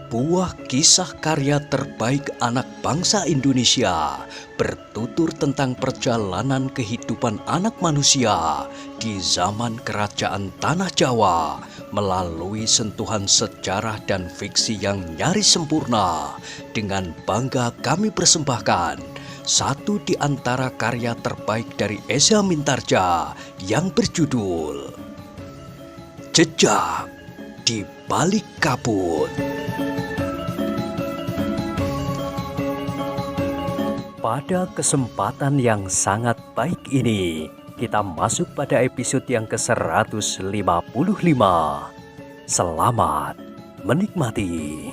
Sebuah kisah karya terbaik anak bangsa Indonesia bertutur tentang perjalanan kehidupan anak manusia di zaman kerajaan Tanah Jawa melalui sentuhan sejarah dan fiksi yang nyaris sempurna. Dengan bangga kami persembahkan satu di antara karya terbaik dari Eza Mintarja yang berjudul Jejak di Balik Kabut. Pada kesempatan yang sangat baik ini, kita masuk pada episode yang ke-155. Selamat menikmati.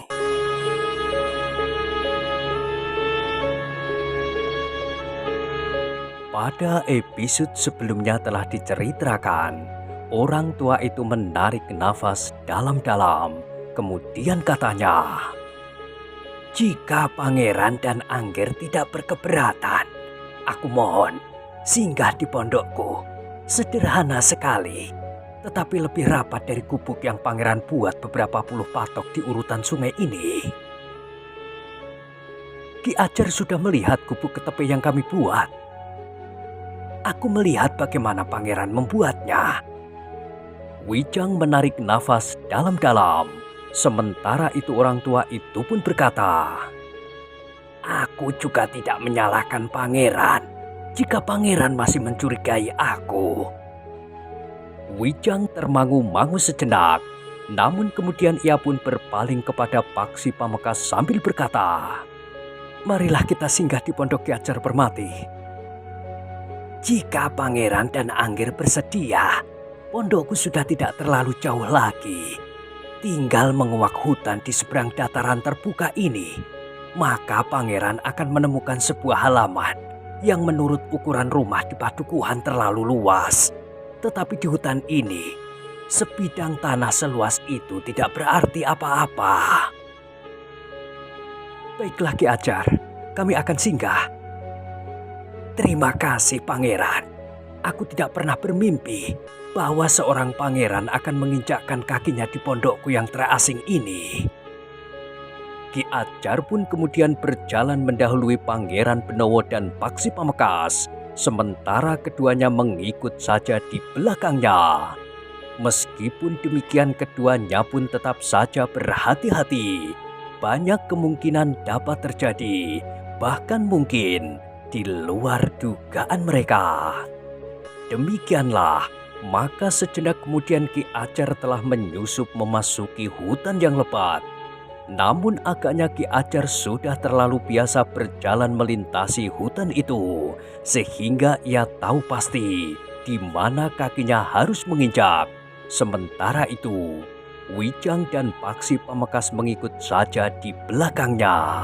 Pada episode sebelumnya telah diceritakan, orang tua itu menarik nafas dalam-dalam, kemudian katanya, "Jika Pangeran dan Angger tidak berkeberatan, aku mohon singgah di pondokku. Sederhana sekali, tetapi lebih rapat dari gubuk yang Pangeran buat beberapa puluh patok di urutan sungai ini." Ki Ajar sudah melihat gubuk ketepe yang kami buat. Aku melihat bagaimana Pangeran membuatnya. Wijang menarik nafas dalam-dalam. Sementara itu orang tua itu pun berkata, "Aku juga tidak menyalahkan Pangeran jika Pangeran masih mencurigai aku." Wijang termangu-mangu sejenak, namun kemudian ia pun berpaling kepada Paksi Pamekasan sambil berkata, "Marilah kita singgah di pondok Ki Ajar Permati. Jika Pangeran dan Angger bersedia, pondokku sudah tidak terlalu jauh lagi. Tinggal menguak hutan di seberang dataran terbuka ini, maka Pangeran akan menemukan sebuah halaman yang menurut ukuran rumah di Padukuhan terlalu luas. Tetapi di hutan ini, sebidang tanah seluas itu tidak berarti apa-apa." "Baiklah Ki Ajar, kami akan singgah." "Terima kasih Pangeran. Aku tidak pernah bermimpi bahwa seorang pangeran akan menginjakkan kakinya di pondokku yang terasing ini." Ki Ajar pun kemudian berjalan mendahului Pangeran Benowo dan Paksi Pamekasan, sementara keduanya mengikut saja di belakangnya. Meskipun demikian keduanya pun tetap saja berhati-hati. Banyak kemungkinan dapat terjadi, bahkan mungkin di luar dugaan mereka. Demikianlah, maka sejenak kemudian Ki Ajar telah menyusup memasuki hutan yang lebat. Namun agaknya Ki Ajar sudah terlalu biasa berjalan melintasi hutan itu, sehingga ia tahu pasti di mana kakinya harus menginjak. Sementara itu, Wijang dan Paksi Pamekasan mengikut saja di belakangnya.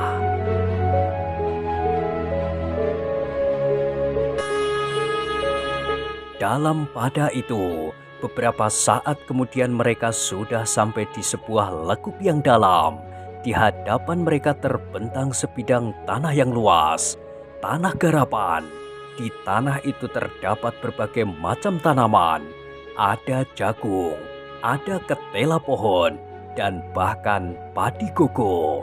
Dalam pada itu, beberapa saat kemudian mereka sudah sampai di sebuah lekuk yang dalam. Di hadapan mereka terbentang sebidang tanah yang luas, tanah garapan. Di tanah itu terdapat berbagai macam tanaman. Ada jagung, ada ketela pohon, dan bahkan padi gogo.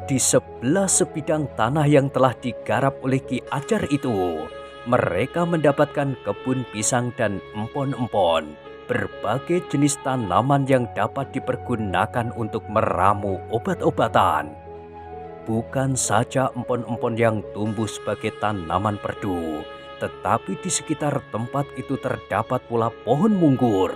Di sebelah sebidang tanah yang telah digarap oleh Ki Ajar itu, mereka mendapatkan kebun pisang dan empon-empon, berbagai jenis tanaman yang dapat dipergunakan untuk meramu obat-obatan. Bukan saja empon-empon yang tumbuh sebagai tanaman perdu, tetapi di sekitar tempat itu terdapat pula pohon munggur,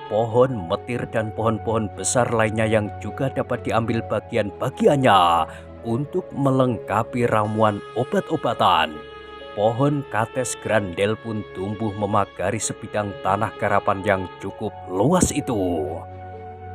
pohon metir dan pohon-pohon besar lainnya yang juga dapat diambil bagian-bagiannya untuk melengkapi ramuan obat-obatan. Pohon kates grandel pun tumbuh memagari sebidang tanah garapan yang cukup luas itu.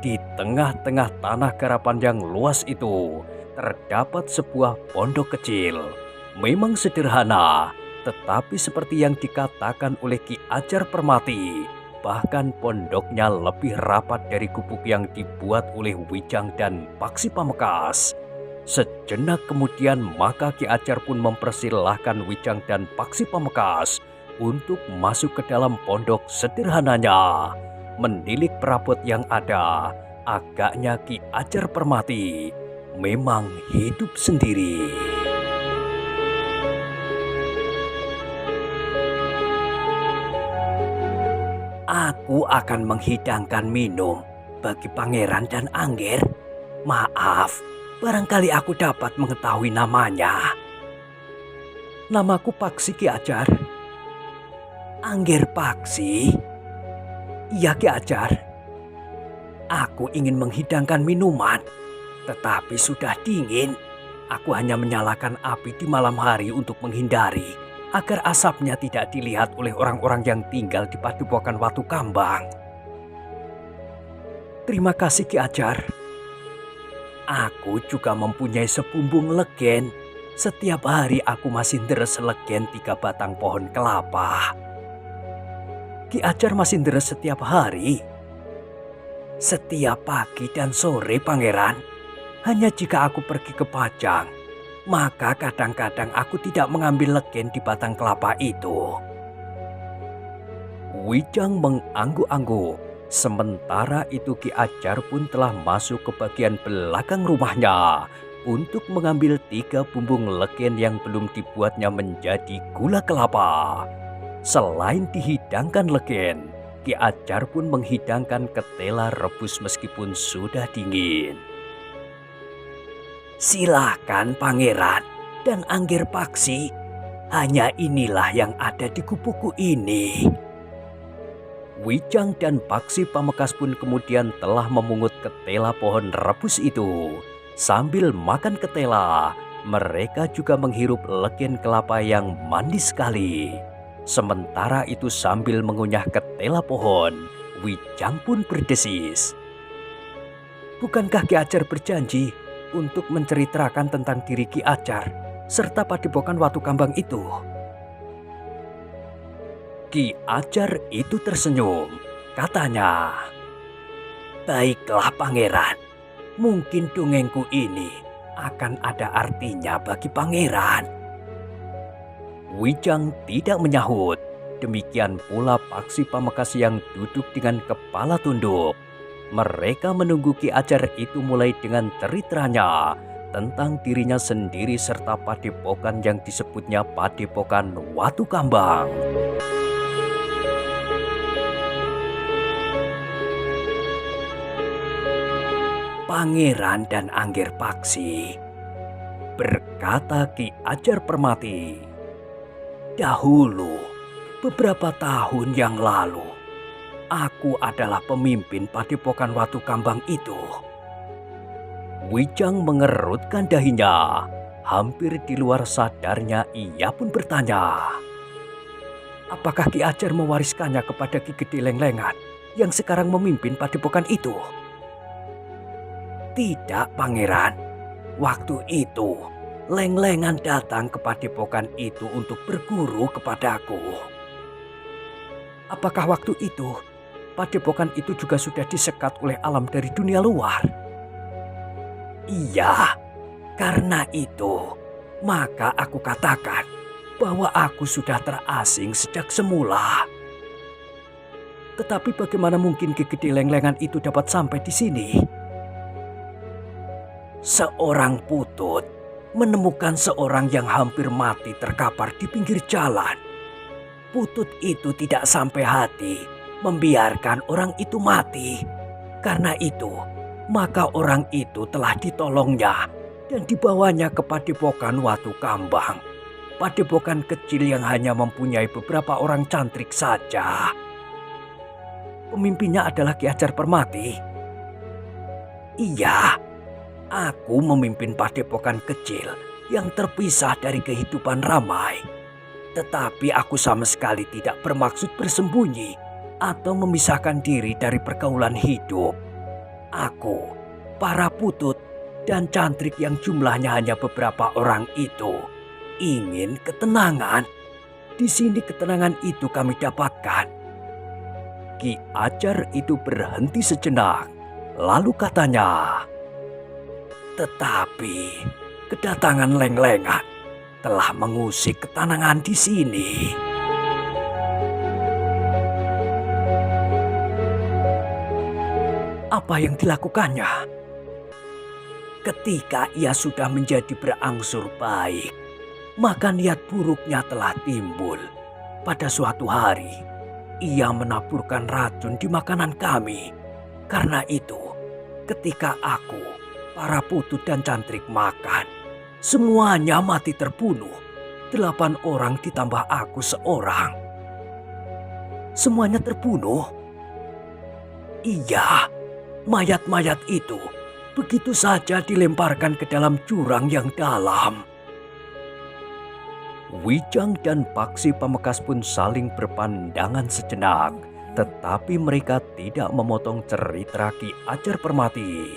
Di tengah-tengah tanah garapan yang luas itu, terdapat sebuah pondok kecil. Memang sederhana, tetapi seperti yang dikatakan oleh Ki Ajar Permati, bahkan pondoknya lebih rapat dari gubuk yang dibuat oleh Wijang dan Paksi Pamekasan. Sejenak kemudian maka Ki Ajar pun mempersilahkan Wijang dan Paksi Pamekasan untuk masuk ke dalam pondok sederhananya. Menilik perabot yang ada, agaknya Ki Ajar Permati memang hidup sendiri. Aku akan menghidangkan minum bagi pangeran dan Angger. Maaf, barangkali aku dapat mengetahui namanya. Namaku Paksi, Ki Ajar. Angger Paksi? Iya, Ki Ajar. Aku ingin menghidangkan minuman, tetapi sudah dingin. Aku hanya menyalakan api di malam hari untuk menghindari agar asapnya tidak dilihat oleh orang-orang yang tinggal di Padepokan Watu Kambang. Terima kasih, Ki Ajar. Aku juga mempunyai sebumbung legen. Setiap hari aku masih deres legen 3 batang pohon kelapa. Ki Ajar masih deres setiap hari? Setiap pagi dan sore, Pangeran. Hanya jika aku pergi ke Pajang, maka kadang-kadang aku tidak mengambil legen di batang kelapa itu. Wijang mengangguk-angguk. Sementara itu Ki Ajar pun telah masuk ke bagian belakang rumahnya untuk mengambil 3 bumbung legen yang belum dibuatnya menjadi gula kelapa. Selain dihidangkan legen, Ki Ajar pun menghidangkan ketela rebus meskipun sudah dingin. Silakan Pangeran dan Angger Paksi, hanya inilah yang ada di kubuku ini. Wijang dan Paksi Pamekasan pun kemudian telah memungut ketela pohon rebus itu. Sambil makan ketela, mereka juga menghirup legen kelapa yang manis sekali. Sementara itu sambil mengunyah ketela pohon, Wijang pun berdesis. Bukankah Ki Ajar berjanji untuk menceritakan tentang diri Ki Ajar serta Padepokan Watu Kambang itu? Ki Ajar itu tersenyum. Katanya, "Baiklah Pangeran, mungkin dongengku ini akan ada artinya bagi Pangeran." Wijang tidak menyahut. Demikian pula Paksi Pamekasan yang duduk dengan kepala tunduk. Mereka menunggu Ki Ajar itu mulai dengan ceritanya tentang dirinya sendiri serta padepokan yang disebutnya Padepokan Watu Kambang. Pangeran dan Angger Paksi, berkata Ki Ajar Permati, dahulu, beberapa tahun yang lalu, aku adalah pemimpin Padepokan Watu Kambang itu. Wijang mengerutkan dahinya. Hampir di luar sadarnya ia pun bertanya, apakah Ki Ajar mewariskannya kepada Ki Gede Lenglengan yang sekarang memimpin Padepokan itu? Tidak, Pangeran. Waktu itu, Lenglengan datang ke Padepokan itu untuk berguru kepadaku. Apakah waktu itu Padepokan itu juga sudah disekat oleh alam dari dunia luar? Iya, karena itu maka aku katakan bahwa aku sudah terasing sejak semula. Tetapi bagaimana mungkin Ki Gede Lenglengan itu dapat sampai di sini? Seorang putut menemukan seorang yang hampir mati terkapar di pinggir jalan. Putut itu tidak sampai hati membiarkan orang itu mati. Karena itu, maka orang itu telah ditolongnya dan dibawanya ke Padepokan Watu Kambang. Padepokan kecil yang hanya mempunyai beberapa orang cantrik saja. Pemimpinnya adalah Ki Ajar Permati. Iya, aku memimpin padepokan kecil yang terpisah dari kehidupan ramai. Tetapi aku sama sekali tidak bermaksud bersembunyi atau memisahkan diri dari pergaulan hidup. Aku, para putut, dan cantrik yang jumlahnya hanya beberapa orang itu ingin ketenangan. Di sini ketenangan itu kami dapatkan. Ki Ajar itu berhenti sejenak, lalu katanya, tetapi kedatangan Lenglengan telah mengusik ketenangan di sini. Apa yang dilakukannya? Ketika ia sudah menjadi berangsur baik, maka niat buruknya telah timbul. Pada suatu hari, ia menaburkan racun di makanan kami. Karena itu, ketika aku, para putu dan cantrik makan, semuanya mati terbunuh. 8 orang ditambah aku seorang. Semuanya terbunuh. Iya, mayat-mayat itu begitu saja dilemparkan ke dalam jurang yang dalam. Wijang dan Paksi Pamekasan pun saling berpandangan sejenak, tetapi mereka tidak memotong cerita Ki Ajar Permati.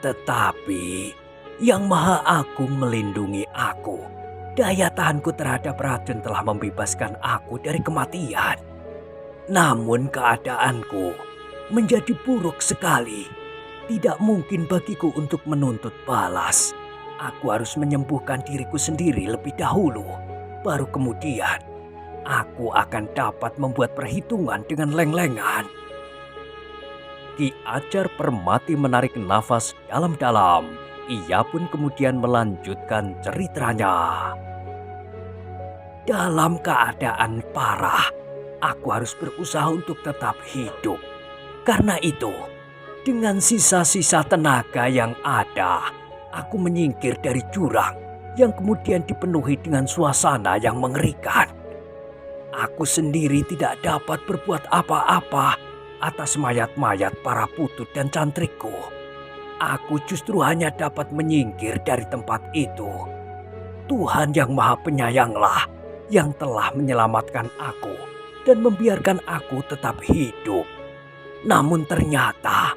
Tetapi Yang Maha Agung melindungi aku. Daya tahanku terhadap racun telah membebaskan aku dari kematian. Namun keadaanku menjadi buruk sekali. Tidak mungkin bagiku untuk menuntut balas. Aku harus menyembuhkan diriku sendiri lebih dahulu. Baru kemudian aku akan dapat membuat perhitungan dengan Lenglengan. Ki Ajar Permati menarik nafas dalam-dalam. Ia pun kemudian melanjutkan ceritanya. Dalam keadaan parah, aku harus berusaha untuk tetap hidup. Karena itu, dengan sisa-sisa tenaga yang ada, aku menyingkir dari jurang yang kemudian dipenuhi dengan suasana yang mengerikan. Aku sendiri tidak dapat berbuat apa-apa atas mayat-mayat para putu dan cantrikku. Aku justru hanya dapat menyingkir dari tempat itu. Tuhan yang Maha Penyayanglah yang telah menyelamatkan aku dan membiarkan aku tetap hidup. Namun ternyata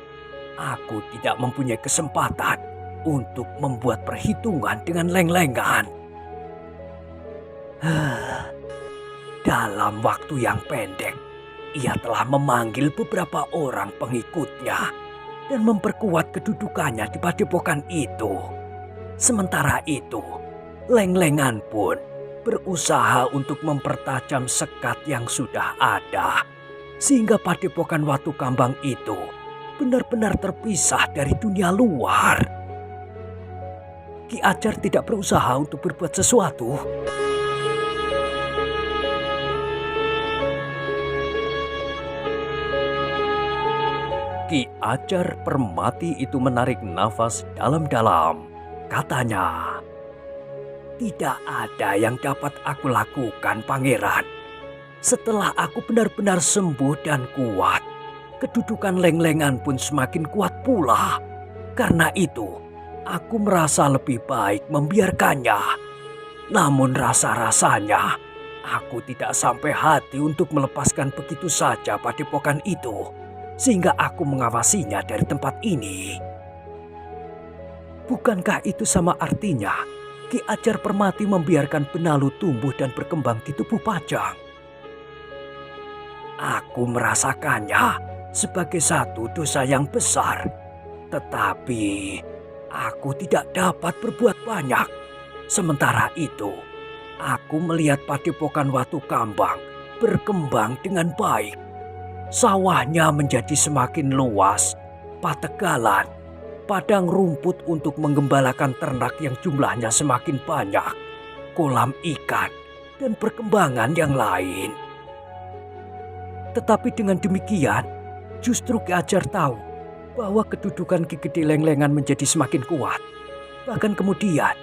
aku tidak mempunyai kesempatan untuk membuat perhitungan dengan Lenglengan. Dalam waktu yang pendek, ia telah memanggil beberapa orang pengikutnya dan memperkuat kedudukannya di padepokan itu. Sementara itu, Lenglengan pun berusaha untuk mempertajam sekat yang sudah ada, sehingga padepokan Watu Kambang itu benar-benar terpisah dari dunia luar. Ki Ajar tidak berusaha untuk berbuat sesuatu. Ki Ajar Permati itu menarik nafas dalam-dalam. Katanya, "Tidak ada yang dapat aku lakukan, Pangeran. Setelah aku benar-benar sembuh dan kuat, kedudukan Lenglengan pun semakin kuat pula. Karena itu, aku merasa lebih baik membiarkannya. Namun rasa-rasanya, aku tidak sampai hati untuk melepaskan begitu saja padepokan itu, sehingga aku mengawasinya dari tempat ini." Bukankah itu sama artinya Ki Ajar Permati membiarkan benalu tumbuh dan berkembang di tubuh Pajang? Aku merasakannya sebagai satu dosa yang besar. Tetapi aku tidak dapat berbuat banyak. Sementara itu, aku melihat padepokan Watu Kambang berkembang dengan baik. Sawahnya menjadi semakin luas, pategalan, padang rumput untuk menggembalakan ternak yang jumlahnya semakin banyak, kolam ikan, dan perkembangan yang lain. Tetapi dengan demikian, justru Ki Ajar tahu bahwa kedudukan Ki Gede Lenglengan menjadi semakin kuat. Bahkan kemudian,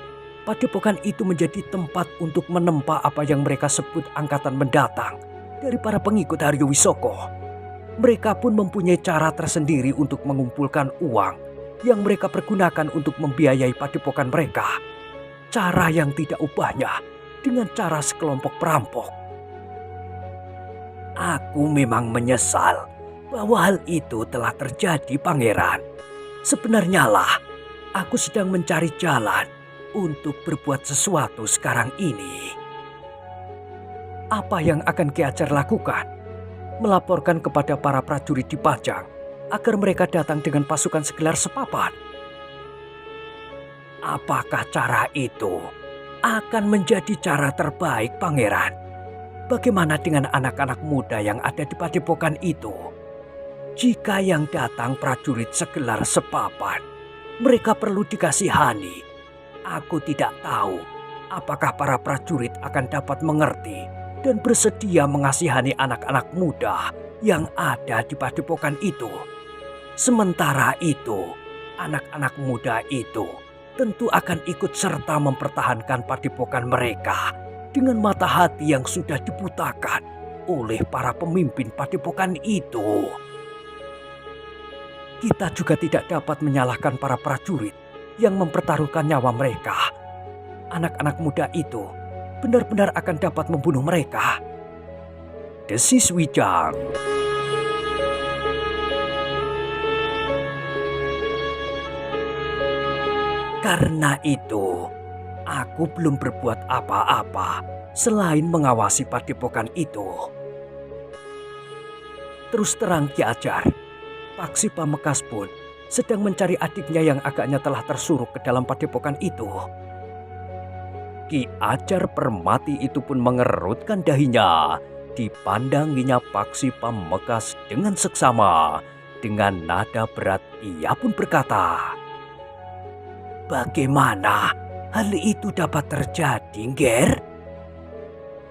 padepokan itu menjadi tempat untuk menempa apa yang mereka sebut angkatan mendatang dari para pengikut Haryo Wisoko. Mereka pun mempunyai cara tersendiri untuk mengumpulkan uang yang mereka pergunakan untuk membiayai padepokan mereka. Cara yang tidak ubahnya dengan cara sekelompok perampok. Aku memang menyesal bahwa hal itu telah terjadi, Pangeran. Sebenarnya lah, aku sedang mencari jalan untuk berbuat sesuatu sekarang ini. Apa yang akan Ki Ajar lakukan? Melaporkan kepada para prajurit di Pajang agar mereka datang dengan pasukan segelar sepapan. Apakah cara itu akan menjadi cara terbaik, Pangeran? Bagaimana dengan anak-anak muda yang ada di padepokan itu? Jika yang datang prajurit segelar sepapan, Mereka perlu dikasihani. Aku tidak tahu apakah para prajurit akan dapat mengerti dan bersedia mengasihani anak-anak muda yang ada di padepokan itu. Sementara itu, anak-anak muda itu tentu akan ikut serta mempertahankan padepokan mereka dengan mata hati yang sudah dibutakan oleh para pemimpin padepokan itu. Kita juga tidak dapat menyalahkan para prajurit yang mempertaruhkan nyawa mereka. Anak-anak muda itu benar-benar akan dapat membunuh mereka. Desis Wijang. Karena itu, aku belum berbuat apa-apa selain mengawasi padepokan itu. Terus terang Ki Ajar, Paksi Pamekas pun sedang mencari adiknya yang agaknya telah tersuruh ke dalam padepokan itu. Ki Ajar Permati itu pun mengerutkan dahinya. Dipandanginya Paksi Pamekas dengan seksama. Dengan nada berat ia pun berkata, "Bagaimana hal itu dapat terjadi, Nger?"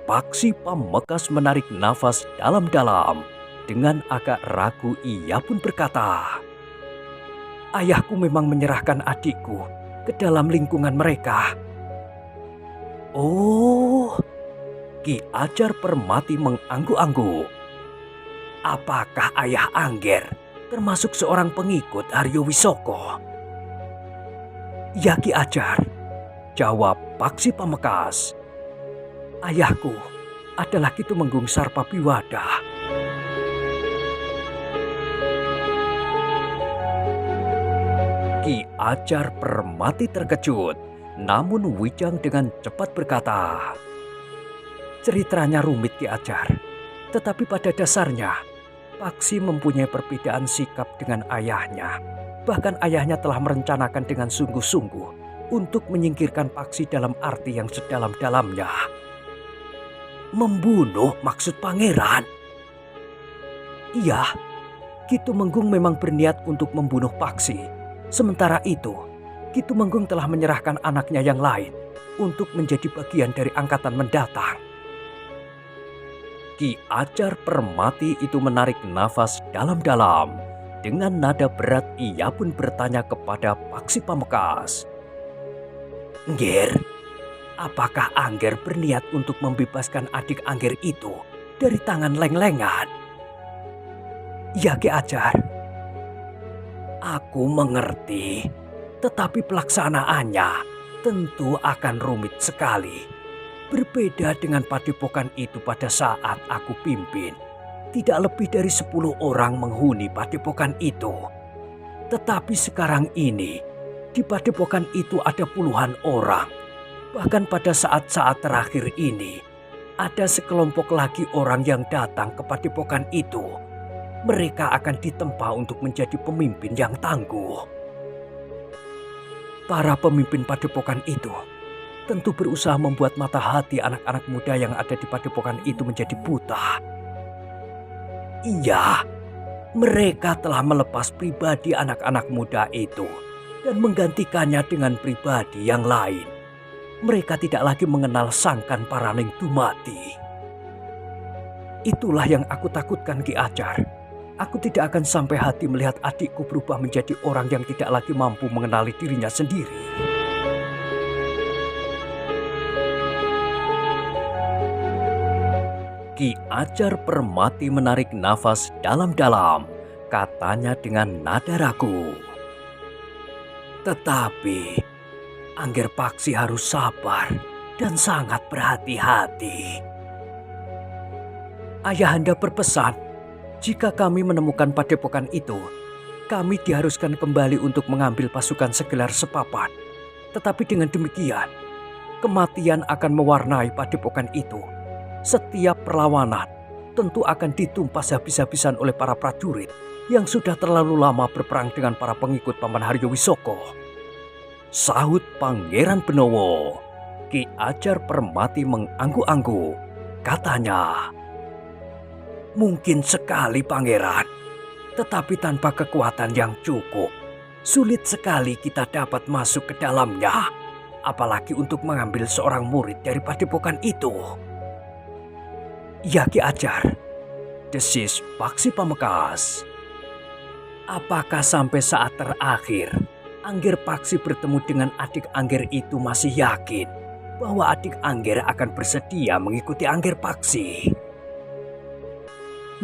Paksi Pamekas menarik nafas dalam-dalam. Dengan agak ragu ia pun berkata, "Ayahku memang menyerahkan adikku ke dalam lingkungan mereka." Oh, Ki Ajar Permati mengangguk-angguk. Apakah ayah Angger termasuk seorang pengikut Aryo Wisoko? Ya Ki Ajar, jawab Paksi Pamekas. Ayahku adalah Ki Tumenggung Sarpabiwada. Ki Ajar Permati terkejut, namun Wijang dengan cepat berkata, "Ceritanya rumit Ki Ajar, tetapi pada dasarnya Paksi mempunyai perbedaan sikap dengan ayahnya. Bahkan ayahnya telah merencanakan dengan sungguh-sungguh untuk menyingkirkan Paksi dalam arti yang sedalam-dalamnya." Membunuh maksud pangeran? Iya, Ki Tumenggung memang berniat untuk membunuh Paksi. Sementara itu, Ki Tumenggung telah menyerahkan anaknya yang lain untuk menjadi bagian dari angkatan mendatang. Ki Ajar Permati itu menarik nafas dalam-dalam. Dengan nada berat ia pun bertanya kepada Paksi Pamekas, "Ngger, apakah Angger berniat untuk membebaskan adik Angger itu dari tangan Leng-Lengan?" "Ya Ki Ajar, aku mengerti, tetapi pelaksanaannya tentu akan rumit sekali. Berbeda dengan padepokan itu pada saat aku pimpin. Tidak lebih dari 10 orang menghuni padepokan itu. Tetapi sekarang ini, di padepokan itu ada puluhan orang. Bahkan pada saat-saat terakhir ini, ada sekelompok lagi orang yang datang ke padepokan itu. Mereka akan ditempa untuk menjadi pemimpin yang tangguh." Para pemimpin padepokan itu tentu berusaha membuat mata hati anak-anak muda yang ada di padepokan itu menjadi buta. Iya, mereka telah melepas pribadi anak-anak muda itu dan menggantikannya dengan pribadi yang lain. Mereka tidak lagi mengenal Sangkan Paraning Dumati. Itulah yang aku takutkan Ki Ajar. Aku tidak akan sampai hati melihat adikku berubah menjadi orang yang tidak lagi mampu mengenali dirinya sendiri. Ki Ajar Permati menarik nafas dalam-dalam. Katanya dengan nada ragu, "Tetapi Angger Paksi harus sabar dan sangat berhati-hati. Ayahanda berpesan, jika kami menemukan padepokan itu, kami diharuskan kembali untuk mengambil pasukan segelar sepapan. Tetapi dengan demikian, kematian akan mewarnai padepokan itu. Setiap perlawanan tentu akan ditumpas habis-habisan oleh para prajurit yang sudah terlalu lama berperang dengan para pengikut Paman Haryo Wisoko." Sahut Pangeran Benowo. Ki Ajar Permati mengangguk-angguk. Katanya, "Mungkin sekali Pangeran, tetapi tanpa kekuatan yang cukup, Sulit sekali kita dapat masuk ke dalamnya, apalagi untuk mengambil seorang murid dari padepokan itu. Ya Ki Ajar, desis Paksi Pamekasan. Apakah sampai saat terakhir Angger Paksi bertemu dengan adik Angger itu masih yakin bahwa adik Angger akan bersedia mengikuti Angger Paksi?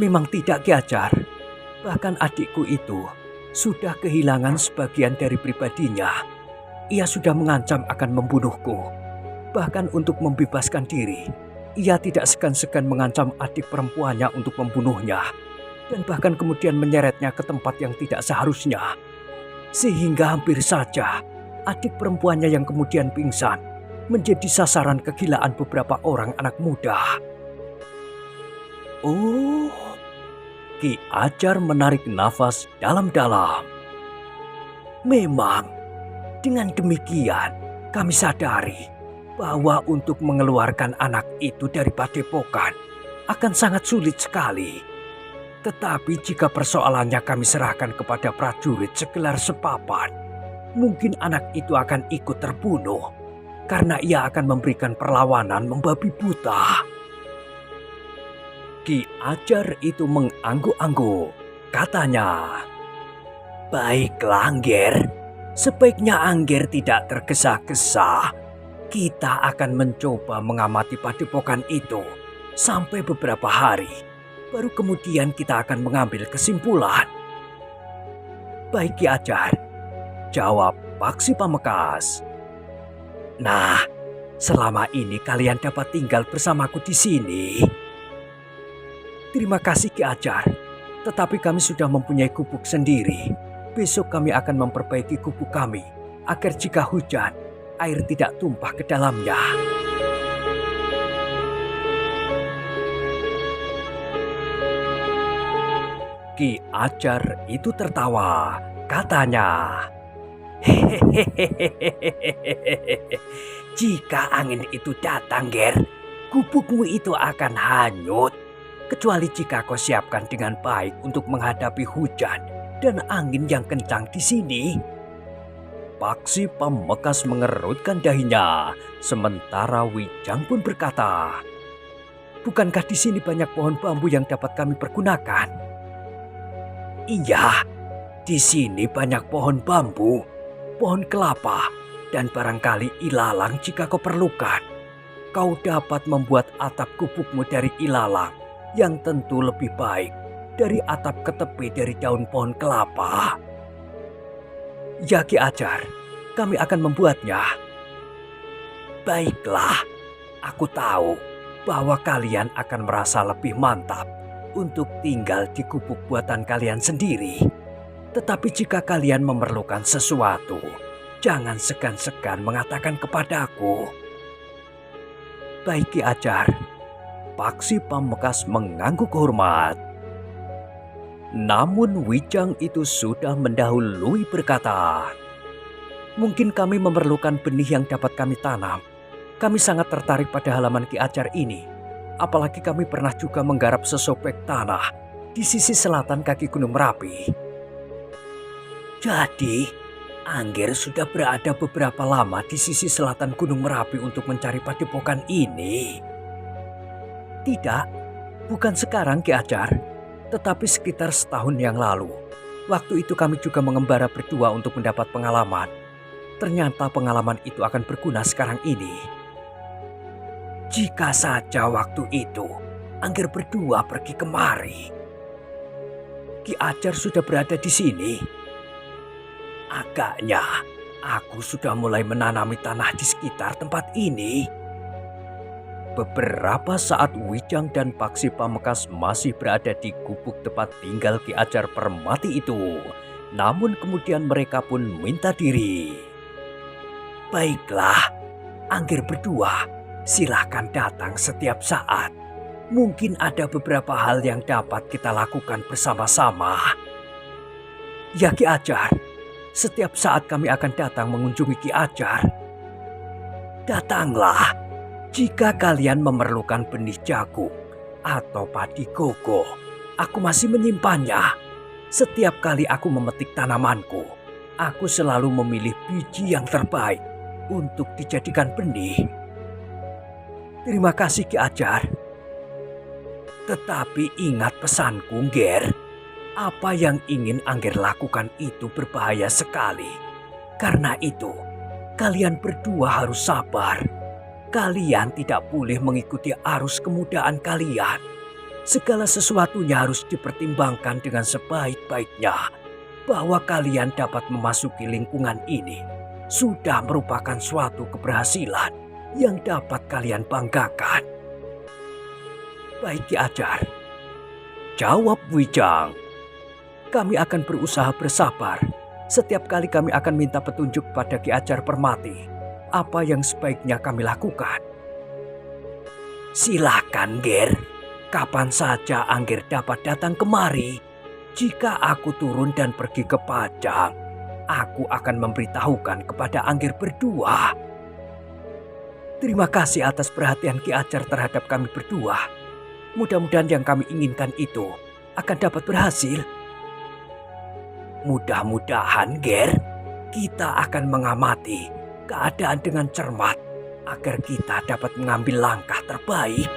Memang tidak Ki Ajar. Bahkan adikku itu sudah kehilangan sebagian dari pribadinya. Ia sudah mengancam akan membunuhku. Bahkan untuk membebaskan diri, ia tidak segan-segan mengancam adik perempuannya untuk membunuhnya. Dan bahkan kemudian menyeretnya ke tempat yang tidak seharusnya. Sehingga hampir saja adik perempuannya yang kemudian pingsan menjadi sasaran kegilaan beberapa orang anak muda. Oh, Ki Ajar menarik nafas dalam-dalam. Memang, dengan demikian kami sadari bahwa untuk mengeluarkan anak itu dari padepokan akan sangat sulit sekali. Tetapi jika persoalannya kami serahkan kepada prajurit segelar sepapan, mungkin anak itu akan ikut terbunuh karena ia akan memberikan perlawanan membabi buta. Ki Ajar itu mengangguk-angguk. Katanya, "Baiklah Angger, sebaiknya Angger tidak tergesa-gesa. Kita akan mencoba mengamati padepokan itu sampai beberapa hari. Baru kemudian kita akan mengambil kesimpulan." "Baik Ki Ajar," jawab Paksi Pamekasan. "Nah, selama ini kalian dapat tinggal bersamaku di sini." "Terima kasih Ki Ajar, tetapi kami sudah mempunyai gubuk sendiri. Besok kami akan memperbaiki gubuk kami agar jika hujan, air tidak tumpah ke dalamnya." Ki Ajar itu tertawa. Katanya, "Hehehe, jika angin itu datang, Ger, gubukmu itu akan hanyut. Kecuali jika kau siapkan dengan baik untuk menghadapi hujan dan angin yang kencang di sini." Paksi Pamekasan mengerutkan dahinya, sementara Wijang pun berkata, "Bukankah di sini banyak pohon bambu yang dapat kami pergunakan?" "Iya, di sini banyak pohon bambu, pohon kelapa, dan barangkali ilalang jika kau perlukan. Kau dapat membuat atap gubukmu dari ilalang yang tentu lebih baik dari atap ketepi dari daun pohon kelapa." "Ya Ki Ajar, kami akan membuatnya." "Baiklah, aku tahu bahwa kalian akan merasa lebih mantap untuk tinggal di gubuk buatan kalian sendiri. Tetapi jika kalian memerlukan sesuatu, jangan segan-segan mengatakan kepadaku." "Baik Ki Ajar." Paksi Pamekasan mengangguk hormat. Namun Wijang itu sudah mendahului berkata, "Mungkin kami memerlukan benih yang dapat kami tanam. Kami sangat tertarik pada halaman Ki Ajar ini. Apalagi kami pernah juga menggarap sesopek tanah di sisi selatan kaki Gunung Merapi." "Jadi, Angger sudah berada beberapa lama di sisi selatan Gunung Merapi untuk mencari padepokan ini?" "Tidak, bukan sekarang Ki Ajar, tetapi sekitar setahun yang lalu. Waktu itu kami juga mengembara berdua untuk mendapat pengalaman. Ternyata pengalaman itu akan berguna sekarang ini." "Jika saja waktu itu Angger berdua pergi kemari." "Ki Ajar sudah berada di sini." "Agaknya aku sudah mulai menanami tanah di sekitar tempat ini." Beberapa saat Wijang dan Paksi Pamekasan masih berada di gubuk tempat tinggal Ki Ajar Permati itu. Namun kemudian mereka pun minta diri. "Baiklah, Angger berdua, silahkan datang setiap saat. Mungkin ada beberapa hal yang dapat kita lakukan bersama-sama." "Ya Ki Ajar, setiap saat kami akan datang mengunjungi Ki Ajar." "Datanglah. Jika kalian memerlukan benih jagung atau padi gogo, aku masih menyimpannya. Setiap kali aku memetik tanamanku, Aku selalu memilih biji yang terbaik untuk dijadikan benih. Terima kasih Ki Ajar. Tetapi ingat pesanku, Ger. Apa yang ingin Angger lakukan itu berbahaya sekali. Karena itu, kalian berdua harus sabar. Kalian tidak boleh mengikuti arus kemudahan kalian. Segala sesuatunya harus dipertimbangkan dengan sebaik-baiknya. Bahwa kalian dapat memasuki lingkungan ini sudah merupakan suatu keberhasilan yang dapat kalian banggakan. Baik Ki Ajar, jawab Wijang. Kami akan berusaha bersabar. Setiap kali kami akan minta petunjuk pada Ki Ajar Permati. Apa yang sebaiknya kami lakukan? Silakan, Ger. Kapan saja Angger dapat datang kemari. Jika aku turun dan pergi ke Pajang, aku akan memberitahukan kepada Angger berdua. Terima kasih atas perhatian Ki Ajar terhadap kami berdua. Mudah-mudahan yang kami inginkan itu akan dapat berhasil. Mudah-mudahan, Ger, kita akan mengamati keadaan dengan cermat agar kita dapat mengambil langkah terbaik.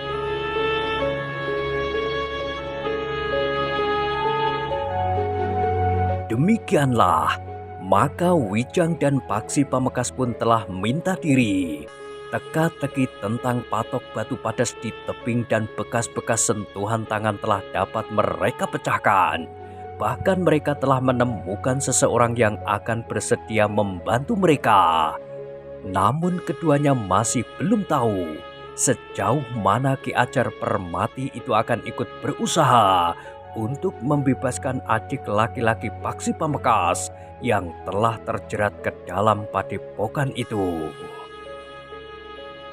Demikianlah, maka Wijang dan Paksi Pamekasan pun telah minta diri. Teka-teki tentang patok batu padas di tebing dan bekas-bekas sentuhan tangan telah dapat mereka pecahkan. Bahkan mereka telah menemukan seseorang yang akan bersedia membantu mereka. Namun keduanya masih belum tahu sejauh mana Ki Ajar Permati itu akan ikut berusaha untuk membebaskan adik laki-laki Paksi Pamekasan yang telah terjerat ke dalam padepokan itu.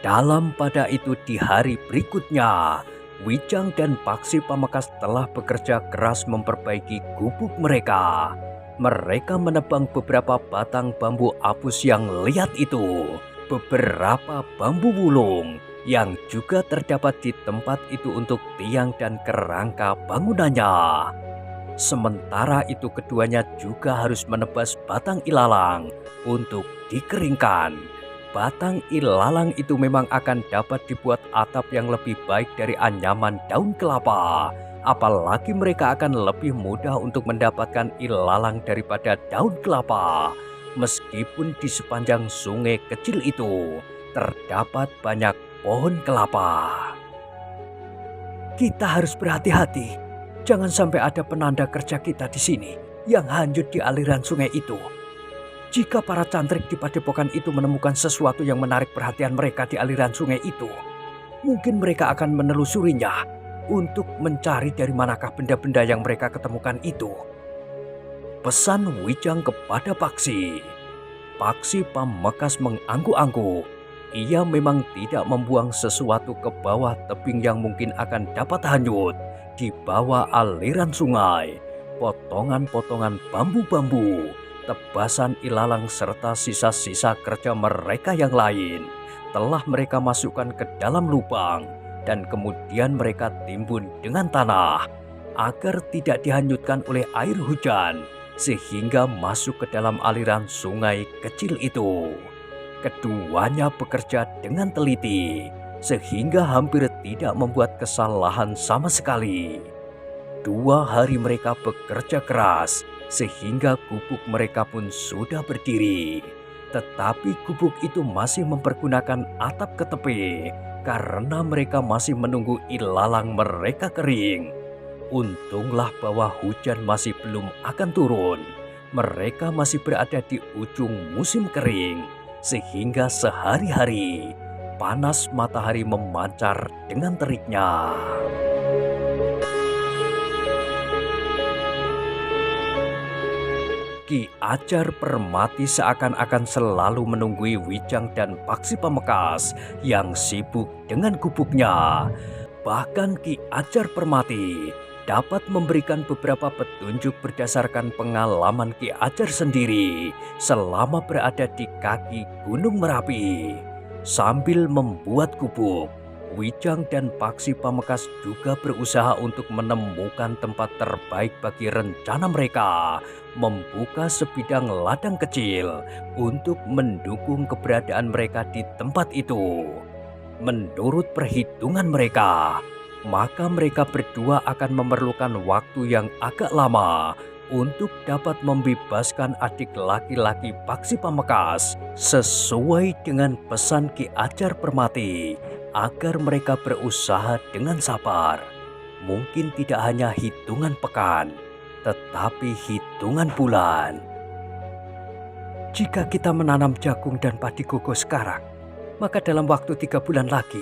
Dalam pada itu di hari berikutnya, Wijang dan Paksi Pamekasan telah bekerja keras memperbaiki gubuk mereka. Mereka menebang beberapa batang bambu apus yang liat itu, beberapa bambu wulung yang juga terdapat di tempat itu untuk tiang dan kerangka bangunannya. Sementara itu keduanya juga harus menebas batang ilalang untuk dikeringkan. Batang ilalang itu memang akan dapat dibuat atap yang lebih baik dari anyaman daun kelapa. Apalagi mereka akan lebih mudah untuk mendapatkan ilalang daripada daun kelapa. Meskipun di sepanjang sungai kecil itu terdapat banyak pohon kelapa. Kita harus berhati-hati. Jangan sampai ada penanda kerja kita di sini yang hanyut di aliran sungai itu. Jika para cantrik di padepokan itu menemukan sesuatu yang menarik perhatian mereka di aliran sungai itu, mungkin mereka akan menelusurinya untuk mencari dari manakah benda-benda yang mereka ketemukan itu. Pesan Wijang kepada Paksi. Paksi Pamekasan mengangguk-angguk. Ia memang tidak membuang sesuatu ke bawah tebing yang mungkin akan dapat hanyut di bawah aliran sungai. Potongan-potongan bambu-bambu, tebasan ilalang serta sisa-sisa kerja mereka yang lain telah mereka masukkan ke dalam lubang dan kemudian mereka timbun dengan tanah agar tidak dihanyutkan oleh air hujan sehingga masuk ke dalam aliran sungai kecil itu. Keduanya bekerja dengan teliti sehingga hampir tidak membuat kesalahan sama sekali. 2 hari mereka bekerja keras sehingga gubuk mereka pun sudah berdiri. Tetapi gubuk itu masih mempergunakan atap ke tepi karena mereka masih menunggu ilalang mereka kering. Untunglah bahwa hujan masih belum akan turun. Mereka masih berada di ujung musim kering sehingga sehari-hari panas matahari memancar dengan teriknya. Ki Ajar Permati seakan-akan selalu menunggui Wijang dan Paksi Pamekasan yang sibuk dengan gubuknya. Bahkan Ki Ajar Permati dapat memberikan beberapa petunjuk berdasarkan pengalaman Ki Ajar sendiri selama berada di kaki Gunung Merapi. Sambil membuat gubuk, Wijang dan Paksi Pamekasan juga berusaha untuk menemukan tempat terbaik bagi rencana mereka, membuka sebidang ladang kecil untuk mendukung keberadaan mereka di tempat itu. Menurut perhitungan mereka, maka mereka berdua akan memerlukan waktu yang agak lama untuk dapat membebaskan adik laki-laki Paksi Pamekasan sesuai dengan pesan Ki Ajar Permati agar mereka berusaha dengan sabar. Mungkin tidak hanya hitungan pekan, tetapi hitungan bulan. Jika kita menanam jagung dan padi gogo sekarang, maka dalam waktu 3 bulan lagi,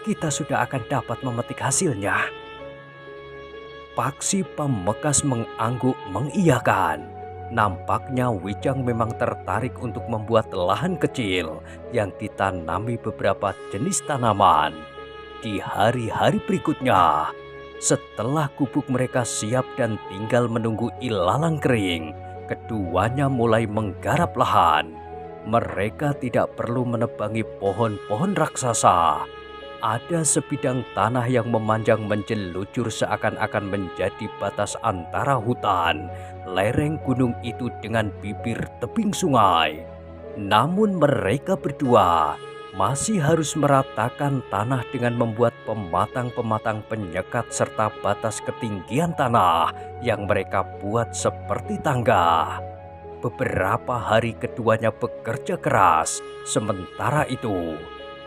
kita sudah akan dapat memetik hasilnya. Paksi Pamekasan mengangguk mengiyakan. Nampaknya Wijang memang tertarik untuk membuat lahan kecil yang ditanami beberapa jenis tanaman. Di hari-hari berikutnya, setelah gubuk mereka siap dan tinggal menunggu ilalang kering, keduanya mulai menggarap lahan. Mereka tidak perlu menebangi pohon-pohon raksasa. Ada sebidang tanah yang memanjang menjelucur seakan-akan menjadi batas antara hutan, lereng gunung itu dengan bibir tebing sungai. Namun mereka berdua masih harus meratakan tanah dengan membuat pematang-pematang penyekat serta batas ketinggian tanah yang mereka buat seperti tangga. Beberapa hari keduanya bekerja keras, sementara itu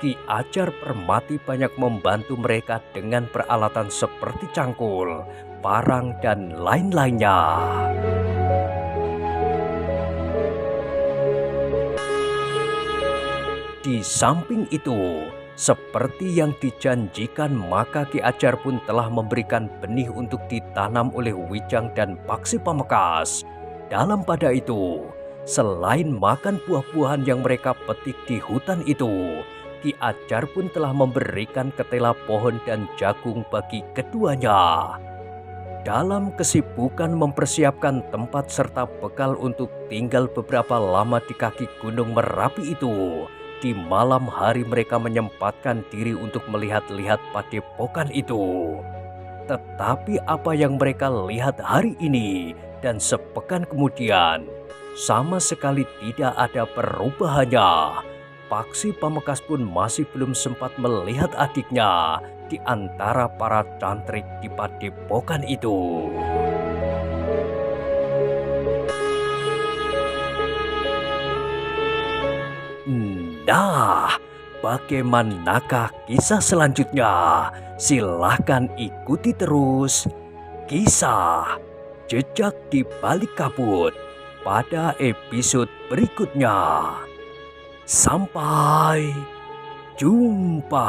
Ki Ajar Permati banyak membantu mereka dengan peralatan seperti cangkul, parang, dan lain-lainnya. Di samping itu, seperti yang dijanjikan, maka Ki Ajar pun telah memberikan benih untuk ditanam oleh Wijang dan Paksi Pamekasan. Dalam pada itu, selain makan buah-buahan yang mereka petik di hutan itu, Ki Ajar pun telah memberikan ketela pohon dan jagung bagi keduanya. Dalam kesibukan mempersiapkan tempat serta bekal untuk tinggal beberapa lama di kaki Gunung Merapi itu, di malam hari mereka menyempatkan diri untuk melihat-lihat padepokan itu. Tetapi apa yang mereka lihat hari ini dan sepekan kemudian sama sekali tidak ada perubahannya. Paksi Pamekasan pun masih belum sempat melihat adiknya di antara para cantrik di padepokan itu. Nah, bagaimanakah kisah selanjutnya? Silahkan ikuti terus kisah Jejak di Balik Kabut pada episode berikutnya. Sampai jumpa.